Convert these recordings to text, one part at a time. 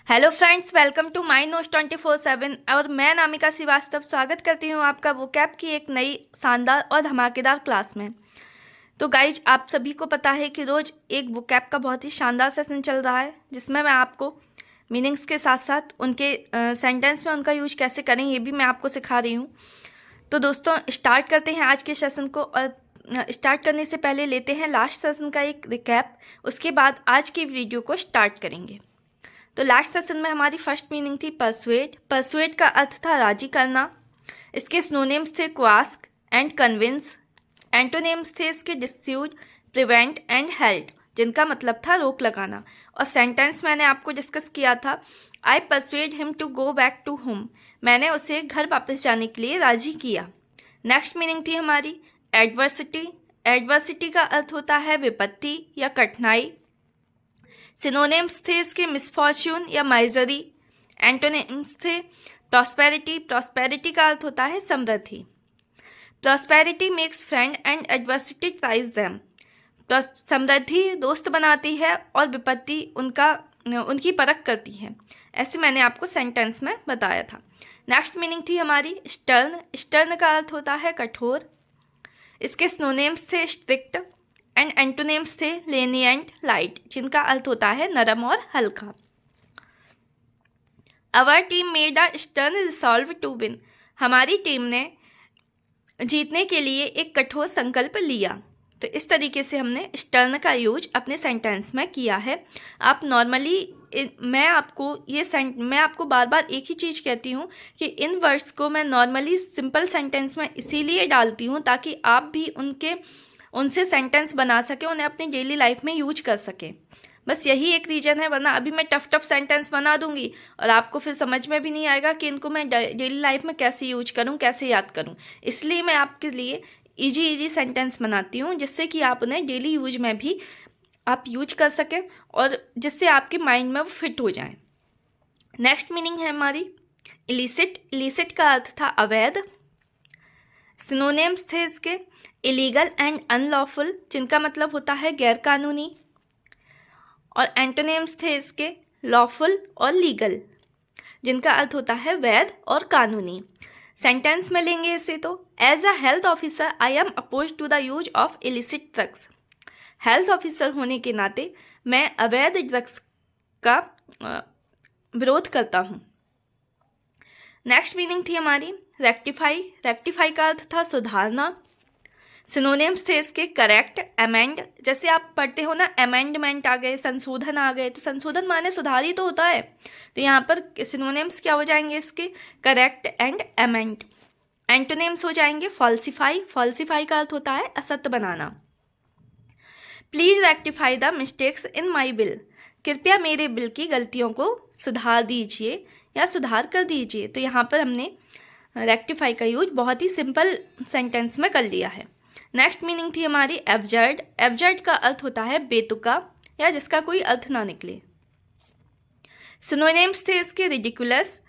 Hello friends, welcome to my notes 24/7 और मैं नामिका श्रीवास्तव स्वागत करती हूँ आपका वोकैब की एक नई शानदार और धमाकेदार क्लास में। तो गाइज, आप सभी को पता है कि रोज़ एक वोकैब का बहुत ही शानदार सेशन चल रहा है जिसमें मैं आपको मीनिंग्स के साथ साथ उनके सेंटेंस में उनका यूज कैसे करें ये भी मैं आपको सिखा रही हूँ। तो दोस्तों, स्टार्ट करते हैं आज के सेशन को। और स्टार्ट करने से पहले लेते हैं लास्ट सेशन का एक रिकैप, उसके बाद आज की वीडियो को स्टार्ट करेंगे। तो लास्ट सेशन में हमारी फर्स्ट मीनिंग थी परसुएड। परसुएड का अर्थ था राजी करना। इसके सिनोनिम्स थे क्वास्क एंड कन्विंस। एंटोनिम्स थे इसके डिस्प्यूट, प्रिवेंट एंड हेल्ड, जिनका मतलब था रोक लगाना। और सेंटेंस मैंने आपको डिस्कस किया था, I persuade him to go back to home. मैंने उसे घर वापस जाने के लिए राजी किया। नेक्स्ट मीनिंग थी हमारी एडवर्सिटी। एडवर्सिटी का अर्थ होता है विपत्ति या कठिनाई। सिनोनिम्स थे इसके मिसफॉर्च्यून या माइजरी। एंटोनिम्स थे प्रॉस्पेरिटी। प्रॉस्पेरिटी का अर्थ होता है समृद्धि। Prosperity makes friend and adversity tries them. समृद्धि दोस्त बनाती है और विपत्ति उनकी परख करती है। ऐसे मैंने आपको सेंटेंस में बताया था। नेक्स्ट मीनिंग थी हमारी स्टर्न। स्टर्न का अर्थ होता है कठोर। इसके सिनोनिम्स थे स्ट्रिक्ट एंड एंटोनिम्स थे लेनिएंट, लाइट, जिनका अर्थ होता है नरम और हल्का। Our team made a stern resolve to win. हमारी टीम ने जीतने के लिए एक कठोर संकल्प लिया। तो इस तरीके से हमने स्टर्न का यूज अपने सेंटेंस में किया है। आप नॉर्मली मैं आपको बार बार एक ही चीज़ कहती हूँ कि इन वर्ड्स को मैं नॉर्मली सिंपल सेंटेंस में इसीलिए डालती हूँ ताकि आप भी उनसे सेंटेंस बना सकें, उन्हें अपनी डेली लाइफ में यूज कर सकें। बस यही एक रीज़न है, वरना अभी मैं टफ सेंटेंस बना दूंगी और आपको फिर समझ में भी नहीं आएगा कि इनको मैं डेली लाइफ में कैसे यूज करूं, कैसे याद करूं। इसलिए मैं आपके लिए इजी सेंटेंस बनाती हूं जिससे कि आप उन्हें डेली यूज में भी आप यूज कर सकें और जिससे आपके माइंड में वो फिट हो जाए। नेक्स्ट मीनिंग है हमारी इलिसिट। इलिसिट का अर्थ था अवैध। सिनोनिम्स थे इसके इलीगल एंड अनलॉफुल, जिनका मतलब होता है गैर कानूनी। और एंटोनिम्स थे इसके लॉफुल और लीगल, जिनका अर्थ होता है वैध और कानूनी। सेंटेंस में लेंगे इसे तो, as a health officer I am oppose to the use of illicit drugs. Health officer होने के नाते मैं अवैध ड्रग्स का विरोध करता हूँ। नेक्स्ट मीनिंग थी हमारी रेक्टिफाई। रेक्टिफाई का अर्थ था सुधारना। सिनोनिम्स थे इसके करेक्ट, अमेंड। जैसे आप पढ़ते हो ना, अमेंडमेंट आ गए, संशोधन आ गए, तो संशोधन माने सुधार ही तो होता है। तो यहाँ पर सिनोनिम्स क्या हो जाएंगे इसके करेक्ट एंड अमेंड। एंटोनिम्स हो जाएंगे फॉल्सिफाई। फॉल्सिफाई का अर्थ होता है असत्य बनाना। Please rectify the mistakes in my bill. कृपया मेरे बिल की गलतियों को सुधार दीजिए या सुधार कर दीजिए। तो यहाँ पर हमने रेक्टिफाई का यूज बहुत ही सिंपल सेंटेंस में कर लिया है। नेक्स्ट मीनिंग थी हमारी एब्जर्ड। एब्जर्ड का अर्थ होता है बेतुका या जिसका कोई अर्थ ना निकले। सिनोनिम्स थे इसके रिडिकुलस।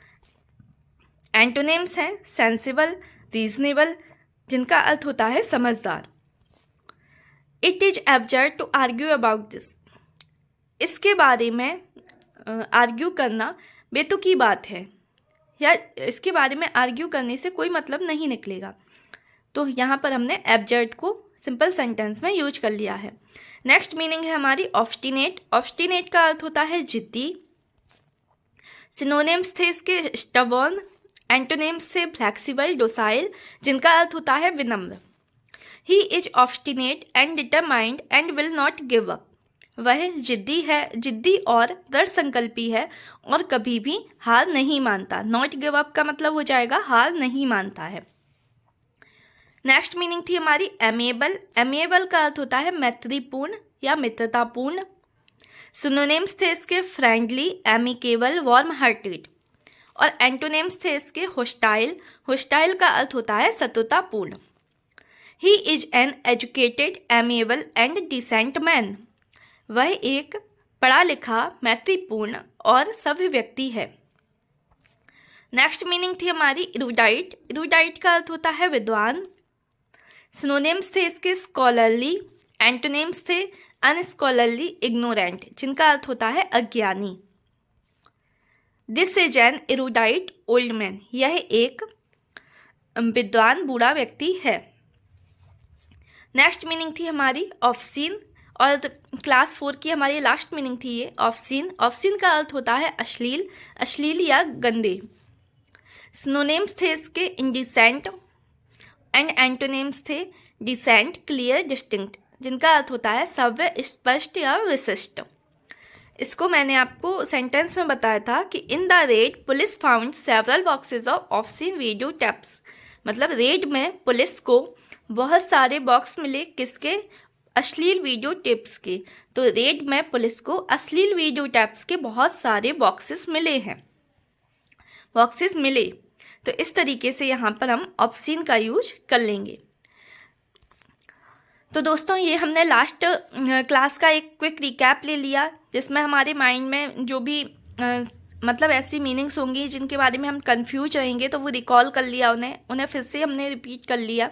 एंटोनिम्स हैं सेंसिबल, रीजनेबल, जिनका अर्थ होता है समझदार। It is absurd to argue about this. इसके बारे में आर्ग्यू करना बेतुकी बात है या इसके बारे में आर्ग्यू करने से कोई मतलब नहीं निकलेगा। तो यहाँ पर हमने एब्जर्ड को सिंपल सेंटेंस में यूज कर लिया है। नेक्स्ट मीनिंग है हमारी ऑब्स्टिनेट। ऑब्स्टिनेट का अर्थ होता है जिद्दी। सिनोनिम्स थे इसके स्टबर्न। एंटोनिम्स से फ्लेक्सिबल, डोसाइल, जिनका अर्थ होता है विनम्र। He is obstinate and determined and will not give up. वह जिद्दी है, जिद्दी और दृढ़ संकल्पी है और कभी भी हार नहीं मानता। नॉट गिव अप का मतलब हो जाएगा हार नहीं मानता है। नेक्स्ट मीनिंग थी हमारी एमेबल। एमेबल का अर्थ होता है मैत्रीपूर्ण या मित्रतापूर्ण। सिनोनिम्स थे इसके फ्रेंडली, एमिकेबल, वार्म हार्टेड। और एंटोनिम्स थे इसके होस्टाइल। होस्टाइल का अर्थ होता है शत्रुतापूर्ण। He is an educated, amiable and decent man. वह एक पढ़ा लिखा, मैत्रीपूर्ण और सभ्य व्यक्ति है। नेक्स्ट मीनिंग थी हमारी इरूडाइट। इरूडाइट का अर्थ होता है विद्वान। सिनोनिम्स थे इसके स्कॉलरली। एंटोनिम्स थे अनस्कॉलरली, इग्नोरेंट, जिनका अर्थ होता है अज्ञानी। This is an erudite old man, यह एक विद्वान बूढ़ा व्यक्ति है। नेक्स्ट मीनिंग थी हमारी ऑफ सीन, और क्लास 4 की हमारी लास्ट मीनिंग थी ये ऑफ सीन। ऑफ सीन का अर्थ होता है अश्लील, अश्लील या गंदे। सिनोनिम्स थे इसके इंडिसेंट एंड एंटोनिम्स थे डिसेंट, क्लियर, डिस्टिंक्ट, जिनका अर्थ होता है सव्य, स्पष्ट या विशिष्ट। इसको मैंने आपको सेंटेंस में बताया था कि in the raid police found several boxes of seen video tapes, मतलब रेड में पुलिस को बहुत सारे बॉक्स मिले, किसके? अश्लील वीडियो टेप्स के। तो रेड में पुलिस को अश्लील वीडियो टेप्स के बहुत सारे बॉक्सेस मिले हैं, बॉक्सेस मिले। तो इस तरीके से यहाँ पर हम ऑब्सीन का यूज कर लेंगे। तो दोस्तों ये हमने लास्ट क्लास का एक क्विक रिकैप ले लिया, जिसमें हमारे माइंड में जो भी मतलब ऐसी मीनिंग्स होंगी जिनके बारे में हम कंफ्यूज रहेंगे, तो वो रिकॉल कर लिया, उन्हें फिर से हमने रिपीट कर लिया।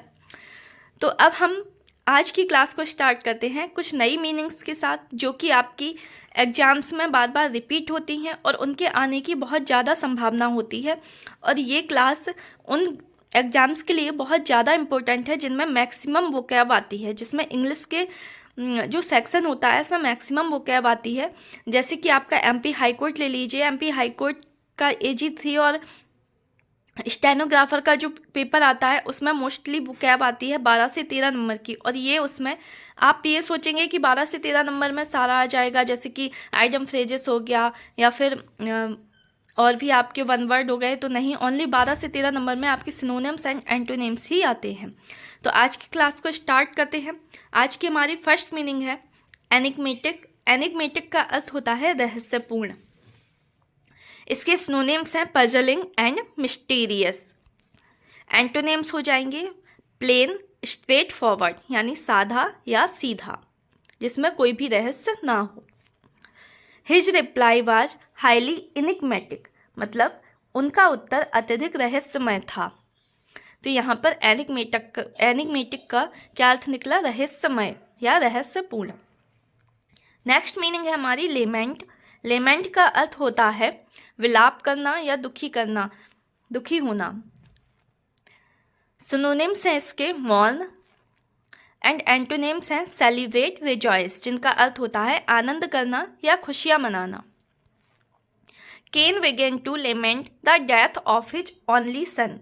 तो अब हम आज की क्लास को स्टार्ट करते हैं कुछ नई मीनिंग्स के साथ, जो कि आपकी एग्जाम्स में बार बार रिपीट होती हैं और उनके आने की बहुत ज़्यादा संभावना होती है। और ये क्लास उन एग्ज़ाम्स के लिए बहुत ज़्यादा इम्पोर्टेंट है जिनमें मैक्सिमम वोकैब आती है, जिसमें इंग्लिश के जो सेक्शन होता है इसमें मैक्सिमम वोकैब आती है। जैसे कि आपका एमपी हाई कोर्ट ले लीजिए, एमपी हाई कोर्ट का AG3 और स्टेनोग्राफर का जो पेपर आता है उसमें मोस्टली वोकैब आती है 12 से 13 नंबर की। और ये उसमें आप ये सोचेंगे कि 12 से 13 नंबर में सारा आ जाएगा, जैसे कि आइडम फ्रेजेस हो गया या फिर और भी आपके वन वर्ड हो गए, तो नहीं, ओनली 12 से 13 नंबर में आपके सिनोनिम्स एंड एंटोनिम्स ही आते हैं। तो आज की क्लास को स्टार्ट करते हैं। आज की हमारी फर्स्ट मीनिंग है एनिग्मेटिक। एनिग्मेटिक का अर्थ होता है रहस्यपूर्ण। इसके सिनोनिम्स हैं पजलिंग एंड मिस्टीरियस। एंटोनिम्स हो जाएंगे प्लेन, स्ट्रेट फॉरवर्ड, यानी साधा या सीधा, जिसमें कोई भी रहस्य ना हो। हिज रिप्लाई वाज हाईली इनिग्मेटिक, मतलब उनका उत्तर अत्यधिक रहस्यमय था। तो यहाँ पर एनिग्मेटिक का क्या अर्थ निकला? रहस्यमय या रहस्यपूर्ण। नेक्स्ट मीनिंग है हमारी लेमेंट। लेमेंट का अर्थ होता है विलाप करना या दुखी करना, दुखी होना। सिनोनिम्स हैं इसके मौन एंड एंटोनिम्स हैं सेलिब्रेट, रिजॉइस, जिनका अर्थ होता है आनंद करना या खुशियां मनाना। Ken began to lament the death of his only son.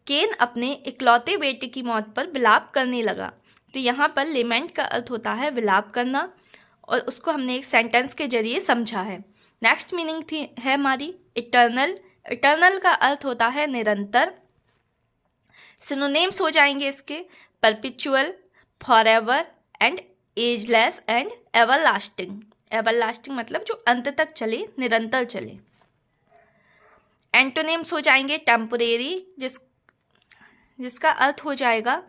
Ken अपने इकलौते बेटे की मौत पर विलाप करने लगा। तो यहाँ पर लेमेंट का अर्थ होता है विलाप करना, और उसको हमने एक सेंटेंस के जरिए समझा है। नेक्स्ट मीनिंग है हमारी इटर्नल। इटर्नल का अर्थ होता है निरंतर। सिनोनिम्स हो जाएंगे इसके perpetual, forever and ageless and everlasting. Everlasting मतलब जो अंत तक चले, निरंतर चले। एंटोनिम्स हो जाएंगे टेम्पोरेरी, जिसका अर्थ हो जाएगा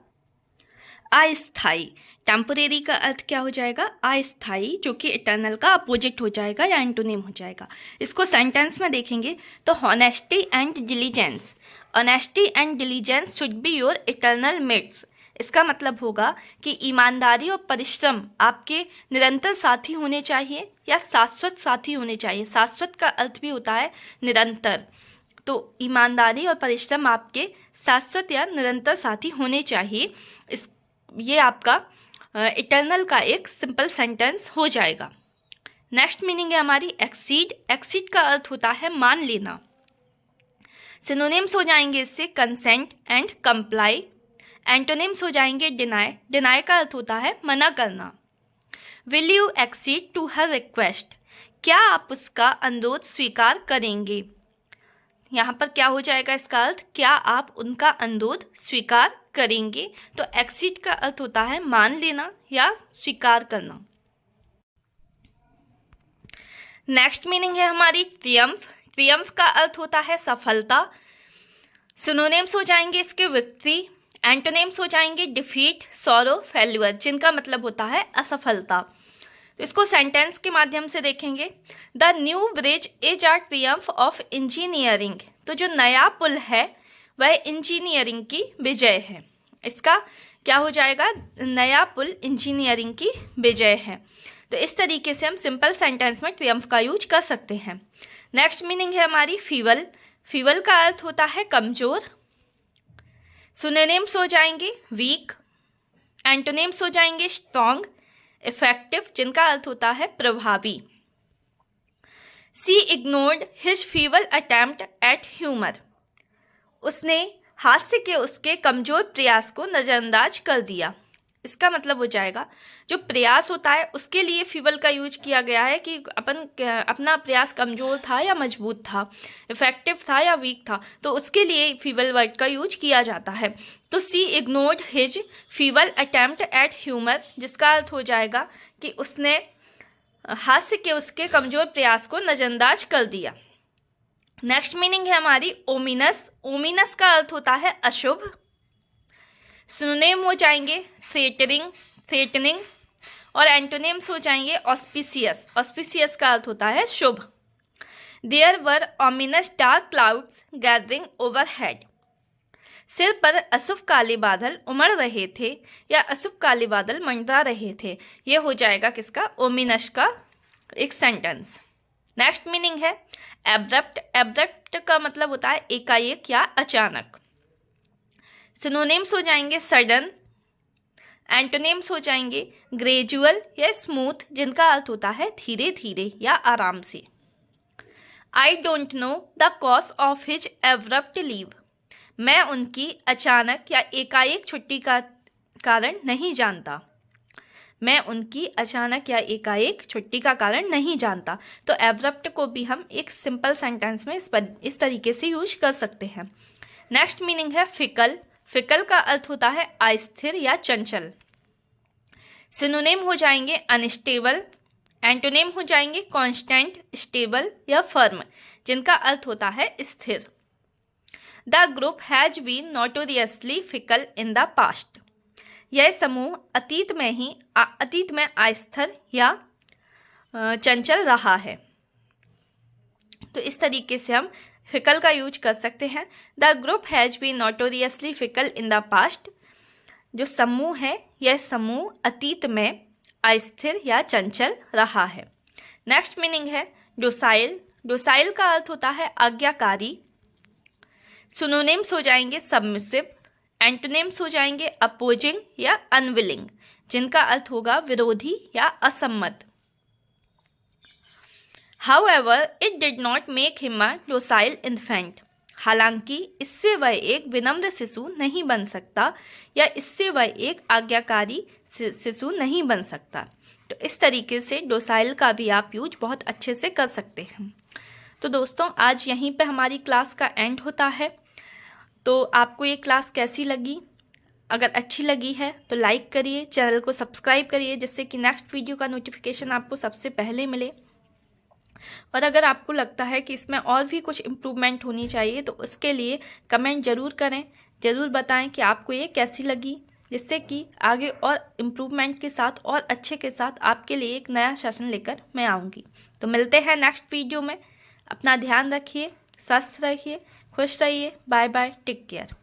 अस्थायी। टेम्पोरेरी का अर्थ क्या हो जाएगा? अस्थायी, जो कि इटर्नल का अपोजिट हो जाएगा या एंटोनिम हो जाएगा। इसको सेंटेंस में देखेंगे तो honesty and diligence. Honesty and diligence should be your eternal mates. इसका मतलब होगा कि ईमानदारी और परिश्रम आपके निरंतर साथी होने चाहिए या शाश्वत साथी होने चाहिए। शाश्वत का अर्थ भी होता है निरंतर। तो ईमानदारी और परिश्रम आपके शाश्वत या निरंतर साथी होने चाहिए। ये आपका इटर्नल का एक सिंपल सेंटेंस हो जाएगा। नेक्स्ट मीनिंग है हमारी एक्सीड। एक्सीड का अर्थ होता है मान लेना। सिनोनिम्स हो जाएंगे इससे कंसेंट एंड कंप्लाई। एंटोनिम्स हो जाएंगे डिनाई। डिनाई का अर्थ होता है मना करना। Will you accede to her request. क्या आप उसका अनुरोध स्वीकार करेंगे? यहाँ पर क्या हो जाएगा इसका अर्थ? क्या आप उनका अनुरोध स्वीकार करेंगे। तो एक्सीड का अर्थ होता है मान लेना या स्वीकार करना। नेक्स्ट मीनिंग है हमारी ट्रियम्फ। ट्रियम्फ का अर्थ होता है सफलता। सिनोनिम्स हो जाएंगे इसके विक्ट्री। एंटोनिम्स हो जाएंगे डिफीट, सॉरो, फेल्यूर, जिनका मतलब होता है असफलता। तो इसको सेंटेंस के माध्यम से देखेंगे। The new bridge is a Triumph of engineering. तो जो नया पुल है वह इंजीनियरिंग की विजय है। इसका क्या हो जाएगा? नया पुल इंजीनियरिंग की विजय है। तो इस तरीके से हम सिंपल सेंटेंस में ट्रियम्फ का यूज कर सकते हैं। नेक्स्ट मीनिंग है हमारी फीवल। फीवल का अर्थ होता है कमजोर। सिनोनिम्स हो जाएंगे वीक, एंटोनिम्स हो जाएंगे स्ट्रॉन्ग, इफेक्टिव, जिनका अर्थ होता है प्रभावी। She ignored his feeble attempt at humour. उसने हास्य के उसके कमजोर प्रयास को नज़रअंदाज कर दिया। इसका मतलब हो जाएगा जो प्रयास होता है उसके लिए फीवल का यूज किया गया है कि अपना प्रयास कमजोर था या मजबूत था, इफेक्टिव था या वीक था, तो उसके लिए फीवल वर्ड का यूज किया जाता है। तो she ignored his feeble attempt at humour, जिसका अर्थ हो जाएगा कि उसने हास्य के उसके कमजोर प्रयास को नज़रअंदाज कर दिया। नेक्स्ट मीनिंग है हमारी ओमिनस। ओमिनस का अर्थ होता है अशुभ। सिनोनिम हो जाएंगे थ्रेटनिंग और एंटोनिम्स हो जाएंगे ऑस्पिशियस। ऑस्पिशियस का अर्थ होता है शुभ। There were ominous dark clouds gathering overhead. सिर पर अशुभ काले बादल उमड़ रहे थे या अशुभ काले बादल मंडरा रहे थे। ये हो जाएगा किसका, ओमिनस का एक सेंटेंस। नेक्स्ट मीनिंग है एब्रप्ट। एब्रप्ट का मतलब होता है एकाएक या अचानक। सिनोनिम्स हो जाएंगे सडन, एंटोनिम्स हो जाएंगे ग्रेजुअल या स्मूथ, जिनका अर्थ होता है धीरे धीरे या आराम से। I don't know the cause of his abrupt leave. मैं उनकी अचानक या एकाएक छुट्टी का कारण नहीं जानता। मैं उनकी अचानक या एकाएक छुट्टी का कारण नहीं जानता। तो एब्रप्ट को भी हम एक सिंपल सेंटेंस में इस तरीके से यूज कर सकते हैं। नेक्स्ट मीनिंग है फिकल। फिकल का अर्थ होता है अस्थिर या चंचल। सिनोनिम हो जाएंगे अनस्टेबल, एंटोनिम हो जाएंगे कांस्टेंट, स्टेबल या फर्म, जिनका अर्थ होता है स्थिर। The group has been notoriously fickle in the past. यह समूह अतीत में अस्थिर या चंचल रहा है। तो इस तरीके से हम फिकल का यूज कर सकते हैं। The group has been notoriously fickle in the past. जो समूह है यह समूह अतीत में अस्थिर या चंचल रहा है। नेक्स्ट मीनिंग है डोसाइल। डोसाइल का अर्थ होता है आज्ञाकारी। सिनोनिम्स हो जाएंगे सबमिसिव, एंटोनिम्स हो जाएंगे अपोजिंग या अनविलिंग, जिनका अर्थ होगा विरोधी या असम्मत। However, it did not make him a docile infant. हालांकि इससे वह एक विनम्र शिशु नहीं बन सकता या इससे वह एक आज्ञाकारी शिशु नहीं बन सकता। तो इस तरीके से डोसाइल का भी आप यूज बहुत अच्छे से कर सकते हैं। तो दोस्तों आज यहीं पे हमारी क्लास का एंड होता है। तो आपको ये क्लास कैसी लगी? अगर अच्छी लगी है तो लाइक करिए, चैनल को सब्सक्राइब करिए, जिससे कि नेक्स्ट वीडियो का नोटिफिकेशन आपको सबसे पहले मिले। और अगर आपको लगता है कि इसमें और भी कुछ इम्प्रूवमेंट होनी चाहिए तो उसके लिए कमेंट ज़रूर करें, ज़रूर बताएं कि आपको ये कैसी लगी, जिससे कि आगे और इम्प्रूवमेंट के साथ और अच्छे के साथ आपके लिए एक नया सेशन लेकर मैं आऊँगी। तो मिलते हैं नेक्स्ट वीडियो में। अपना ध्यान रखिए, स्वस्थ रहिए, खुश रहिए। Bye bye, take care.